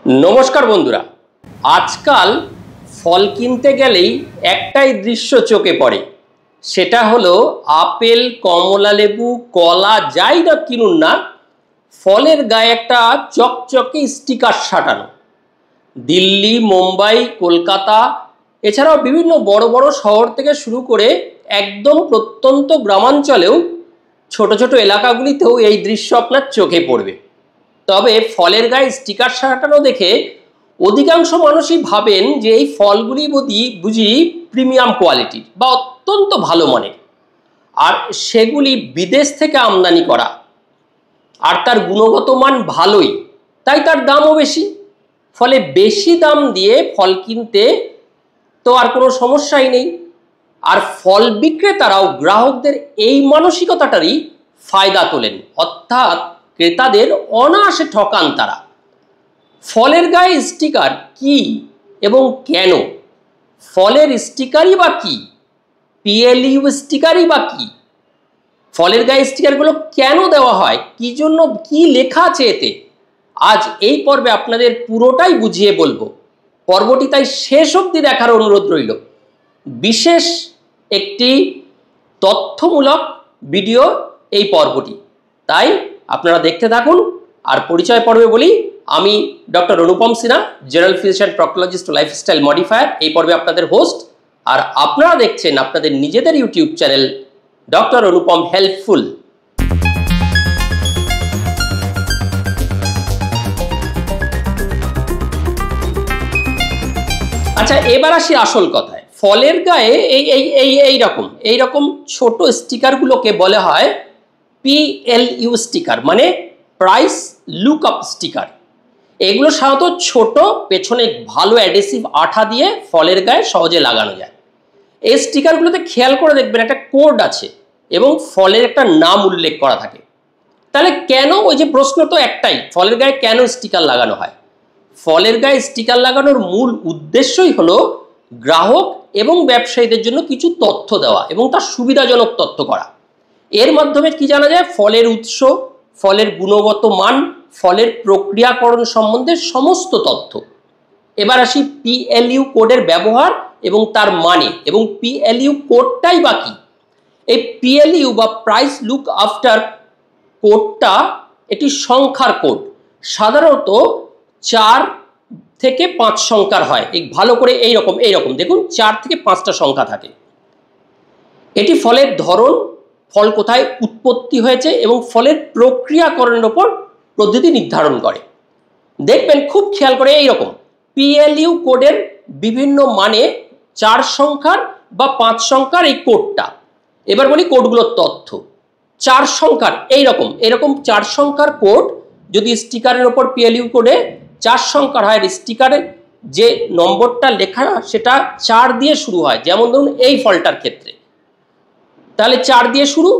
নমস্কার বন্ধুরা, আজকাল ফল কিনতে গেলেই একটাই দৃশ্য চোখে পড়ে, সেটা হলো আপেল, কমলা লেবু, কলা যাই না কিনুন না, ফলের গায়ে একটা চকচকে স্টিকার সাটানো। দিল্লি, মুম্বাই, কলকাতা এছাড়াও বিভিন্ন বড় বড় শহর থেকে শুরু করে একদম প্রত্যন্ত গ্রামাঞ্চলেও ছোট ছোট এলাকাগুলিতেও এই দৃশ্য আপনার চোখে পড়বে। তবে ফলের গায়ে স্টিকার সাটানো দেখে অধিকাংশ মানুষই ভাবেন যে এই ফলগুলি বুঝি প্রিমিয়াম কোয়ালিটির বা অত্যন্ত ভালো মানের, আর সেগুলি বিদেশ থেকে আমদানি করা, আর তার গুণগত মান ভালোই, তাই তার দামও বেশি। ফলে বেশি দাম দিয়ে ফল কিনতে তো আর কোনো সমস্যাই নেই। আর ফল বিক্রেতারাও গ্রাহকদের এই মানসিকতাটারই ফায়দা তোলেন, অর্থাৎ ক্রেতাদের অনায়াসে ঠকান তারা। ফলের গায়ে স্টিকার কি এবং কেন? ফলের স্টিকারই বা কি? পিএলইউ স্টিকারই বা কি? ফলের গায়ে স্টিকারগুলো কেন দেওয়া হয়, কি জন্য, কি লেখা আছে এতে, আজ এই পর্বে আপনাদের পুরোটাই বুঝিয়ে বলবো। পর্বটি তাই শেষ অবধি দেখার অনুরোধ রইল। বিশেষ একটি তথ্যমূলক ভিডিও এই পর্বটি, তাই আপনারা দেখতে থাকুন। আর পরিচয় পর্বে বলি, আমি doctor Anupam Sinha, general physician, proctologist, lifestyle modifier, এই পর্বে আপনাদের হোস্ট। আর আপনারা দেখছেন আপনাদের নিজেদের YouTube channel doctor Anupam helpful. আচ্ছা, এবার আসি আসল কথায়। ফলের গায়ে এই রকম ছোট স্টিকারগুলোকে বলা হয় পিএলইউ স্টিকার, মানে প্রাইস লুক আপ স্টিকার। এগুলো সাধারণত ছোট, পেছনে ভালো অ্যাডহেসিভ আঠা দিয়ে ফলের গায়ে সহজে লাগানো যায়। এই স্টিকারগুলোতে খেয়াল করে দেখবেন একটা কোড আছে এবং ফলের একটা নাম উল্লেখ করা থাকে। তাহলে কেন, ওই যে প্রশ্ন তো একটাই, ফলের গায়ে কেন স্টিকার লাগানো হয়? ফলের গায়ে স্টিকার লাগানোর মূল উদ্দেশ্যই হলো গ্রাহক এবং ব্যবসায়ীদের জন্য কিছু তথ্য দেওয়া এবং তার সুবিধাজনক তথ্য করা। এর মাধ্যমে কি জানা যায়? ফলের উৎস, ফলের গুণগত মান, ফলের প্রক্রিয়াকরণ সম্বন্ধে সমস্ত তথ্য। এবার আসি পিএলইউ কোডের ব্যবহার এবং তার মানে, এবং পিএলইউ কোডটাই বা কি? এই পিএলইউ বা প্রাইস লুক আফটার কোডটা একটি সংখ্যার কোড, সাধারণত 4 থেকে 5 সংখ্যার হয়। এই ভালো করে এইরকম দেখুন, 4 থেকে 5টা সংখ্যা থাকে। এটি ফলের ধরন, ফল কোথায় উৎপত্তি হয়েছে এবং ফলের প্রক্রিয়াকরণের ওপর পদ্ধতি নির্ধারণ করে। দেখবেন খুব খেয়াল করে, এইরকম পিএলইউ কোডের বিভিন্ন মানে 4 সংখ্যার বা 5 সংখ্যার এই কোডটা। এবার বলি কোডগুলোর তথ্য। 4 সংখ্যার এরকম 4 সংখ্যার কোড যদি স্টিকারের ওপর পিএলইউ কোডে 4 সংখ্যার হয়, স্টিকারের যে নম্বরটা লেখা সেটা 4 দিয়ে শুরু হয়, যেমন ধরুন এই ফলটার ক্ষেত্রে, তাহলে 4 দিয়ে শুরু,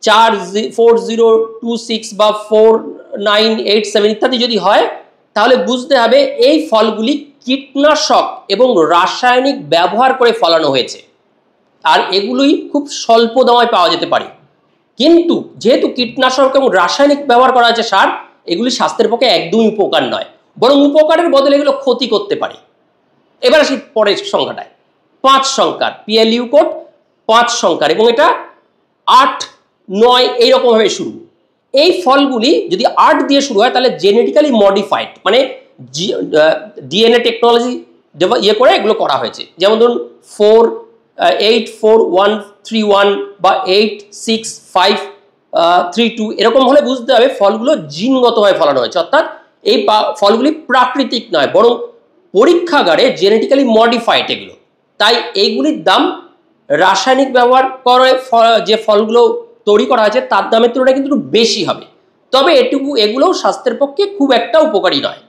4026 বা 4987 ইত্যাদি যদি হয়, তাহলে বুঝতে হবে এই ফলগুলি কীটনাশক এবং রাসায়নিক ব্যবহার করে ফলানো হয়েছে, আর এগুলোই খুব স্বল্প দামে পাওয়া যেতে পারে। কিন্তু যেহেতু কীটনাশক এবং রাসায়নিক ব্যবহার করা হয়েছে সার, এগুলি স্বাস্থ্যের পক্ষে একদমই উপকার নয়, বরং উপকারের বদলে এগুলো ক্ষতি করতে পারে। এবার আসি পরের সংখ্যাটায়, 5 সংখ্যার পিএলইউ কোড, 5 সংখ্যার, এবং এটা 8, 9 এইরকমভাবে শুরু। এই ফলগুলি যদি 8 দিয়ে শুরু হয়, তাহলে জেনেটিক্যালি মডিফাইড, মানে ডিএনএ টেকনোলজি ইয়ে করে এগুলো করা হয়েছে। যেমন ধরুন 484131 বা 8652 এরকম হলে বুঝতে হবে ফলগুলো জিনগতভাবে ফলানো হয়েছে, অর্থাৎ এই ফলগুলি প্রাকৃতিক নয়, বরং পরীক্ষাগারে জেনেটিক্যালি মডিফাইড এগুলো। তাই এইগুলির দাম রাসায়নিক ব্যবহার করে যে ফলগুলো তৈরি করা হয়েছে তার দামের তুলনায় কিন্তু একটু বেশি হবে। তবে এগুলোও স্বাস্থ্যের পক্ষে খুব একটা উপকারী নয়।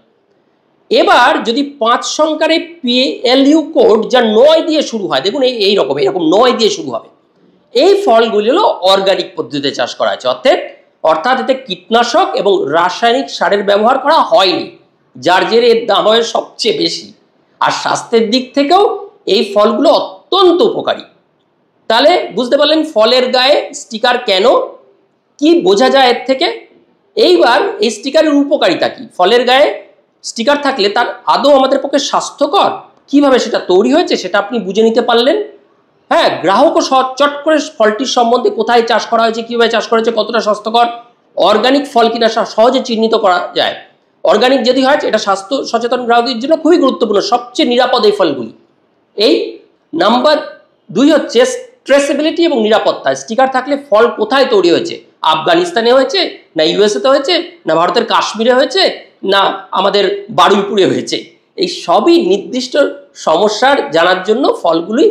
এবার যদি 5 সংখ্যার এই পিএলইউ কোড যা 9 দিয়ে শুরু হয়, দেখুন এইরকম 9 দিয়ে শুরু হবে, এই ফলগুলি হলো অর্গানিক পদ্ধতিতে চাষ করা হয়েছে, অর্থাৎ এতে কীটনাশক এবং রাসায়নিক সারের ব্যবহার করা হয়নি, যার জেরে এর দাম হয় সবচেয়ে বেশি। আর স্বাস্থ্যের দিক থেকেও এই ফলগুলো অত্যন্ত উপকারী। তাহলে বুঝতে পারলেন ফলের গায়ে স্টিকার কেন, কি বোঝা যায় এর থেকে। এইবার এই স্টিকারের উপকারিতা কি? ফলের গায়ে স্টিকার থাকলে তার আদৌ আমাদের পক্ষে স্বাস্থ্যকর, কিভাবে সেটা তৈরি হয়েছে সেটা আপনি বুঝে নিতে পারলেন। হ্যাঁ, গ্রাহকও চট করে ফলটির সম্বন্ধে কোথায় চাষ করা হয়েছে, কীভাবে চাষ করা হয়েছে, কতটা স্বাস্থ্যকর। অর্গানিক ফল কিনা সহজে চিহ্নিত করা যায়। অর্গানিক যদি হয় এটা স্বাস্থ্য সচেতন গ্রাহকদের জন্য খুবই গুরুত্বপূর্ণ, সবচেয়ে নিরাপদ এই ফলগুলি। এই নাম্বার 2 হচ্ছে ট্রেসেবিলিটি এবং নিরাপত্তা। স্টিকার থাকলে ফল কোথায় তৈরি হয়েছে, আফগানিস্তানে হয়েছে না ইউএসএতে হয়েছে না ভারতের কাশ্মীরে হয়েছে না আমাদের বারুইপুরে হয়েছে, এই সবই নির্দিষ্ট সমস্যার জানার জন্য ফলগুলি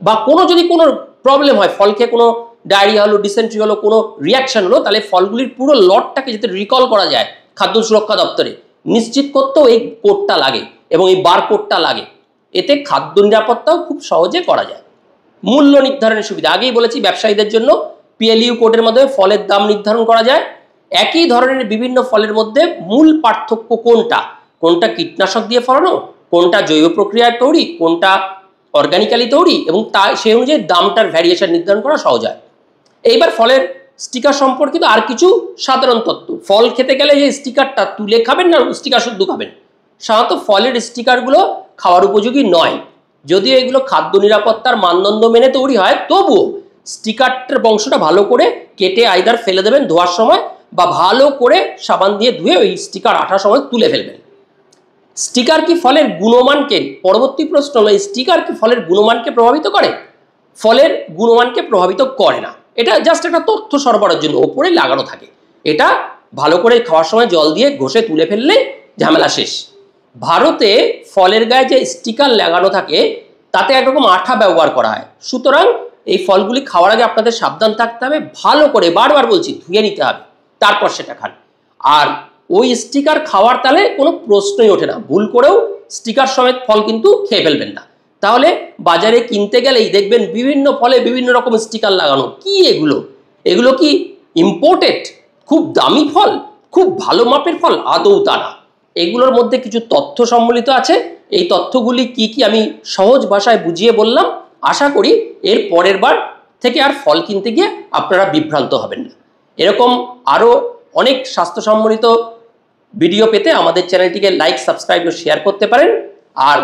বা যদি কোনো প্রবলেম হয়, ফল খেয়ে কোনো ডায়রিয়া হলো, ডিসেন্ট্রি হলো, কোনো রিয়াকশন হলো, তাহলে ফলগুলির পুরো লটটাকে যাতে রিকল করা যায় খাদ্য সুরক্ষা দপ্তরে নিশ্চিত করতেও এই কোডটা লাগে এবং এই বার কোডটা লাগে। এতে খাদ্য নিরাপত্তাও খুব সহজে করা যায়। মূল্য নির্ধারণের সুবিধা আগেই বলেছি, ব্যবসায়ীদের জন্য পিএলইউ কোডের মাধ্যমে ফলের দাম নির্ধারণ করা যায়। একই ধরনের বিভিন্ন ফলের মধ্যে মূল পার্থক্য কোনটা, কোনটা কীটনাশক দিয়ে ফলানো, কোনটা জৈব প্রক্রিয়ায় তৈরি, কোনটা অর্গানিক্যালি তৈরি, এবং সেই অনুযায়ী দামটার ভ্যারিয়েশন নির্ধারণ করা সহজ হয়। এইবার ফলের স্টিকার সম্পর্কিত আর কিছু সাধারণ তথ্য। ফল খেতে গেলে যে স্টিকারটা তুলে খাবেন না স্টিকার শুদ্ধ খাবেন। সাধারণত ফলের স্টিকারগুলো খাওয়ার উপযোগী নয়, যদিও এগুলো খাদ্য নিরাপত্তার মানদণ্ড মেনে তৈরি হয়, তবুও স্টিকারটার বংশটা ভালো করে কেটে আইদার ফেলে দেবেন ধোয়ার সময় বা ভালো করে সাবান দিয়ে ধুয়ে ওই স্টিকার আঠার সময় তুলে ফেলবেন। স্টিকার কি ফলের গুণমানকে, পরবর্তী প্রশ্ন হলো, স্টিকার কি ফলের গুণমানকে প্রভাবিত করে? ফলের গুণমানকে প্রভাবিত করে না, এটা জাস্ট একটা তথ্য সরবরাহের জন্য ওপরে লাগানো থাকে। এটা ভালো করে খাওয়ার সময় জল দিয়ে ঘষে তুলে ফেললে ঝামেলা শেষ। ভারতে ফলের গায়ে যে স্টিকার লাগানো থাকে তাতে একরকম আঠা ব্যবহার করা হয়, সুতরাং এই ফলগুলি খাওয়ার আগে আপনাদের সাবধান থাকতে হবে, ভালো করে বারবার বলছি ধুয়ে নিতে হবে, তারপর সেটা খান। আর ওই স্টিকার খাওয়ার তাহলে কোনো প্রশ্নই ওঠে না, ভুল করেও স্টিকার সমেত ফল কিন্তু খেয়ে ফেলবেন না। তাহলে বাজারে কিনতে গেলেই দেখবেন বিভিন্ন ফলে বিভিন্ন রকম স্টিকার লাগানো, কি এগুলো কি ইম্পোর্টেড খুব দামি ফল, খুব ভালো মাপের ফল? আদৌ তা না। এগুলোর মধ্যে কিছু তথ্য সম্মিলিত আছে, এই তথ্যগুলি কি কি আমি সহজ ভাষায় বুঝিয়ে বললাম। আশা করি এর পরের বার থেকে আর ফল কিনতে গিয়ে আপনারা বিভ্রান্ত হবেন না। এরকম আরও অনেক স্বাস্থ্য সম্বলিত ভিডিও পেতে আমাদের চ্যানেলটিকে লাইক, সাবস্ক্রাইব ও শেয়ার করতে পারেন। আর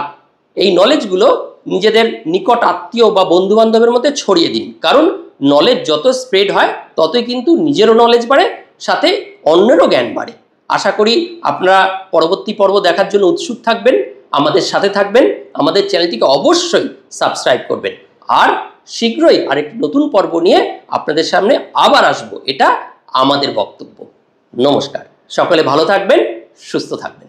এই নলেজগুলো নিজেদের নিকট আত্মীয় বা বন্ধু বান্ধবের মধ্যে ছড়িয়ে দিন, কারণ নলেজ যত স্প্রেড হয় ততই কিন্তু নিজেরও নলেজ বাড়ে, সাথে অন্যেরও জ্ঞান বাড়ে। আশা করি আপনারা পরবর্তী পর্ব দেখার জন্য উৎসুক থাকবেন, আমাদের সাথে থাকবেন, আমাদের চ্যানেলটিকে অবশ্যই সাবস্ক্রাইব করবেন। আর শীঘ্রই আরেকটি নতুন পর্ব নিয়ে আপনাদের সামনে আবার আসবো, এটা আমাদের বক্তব্য। নমস্কার, সকলে ভালো থাকবেন, সুস্থ থাকবেন।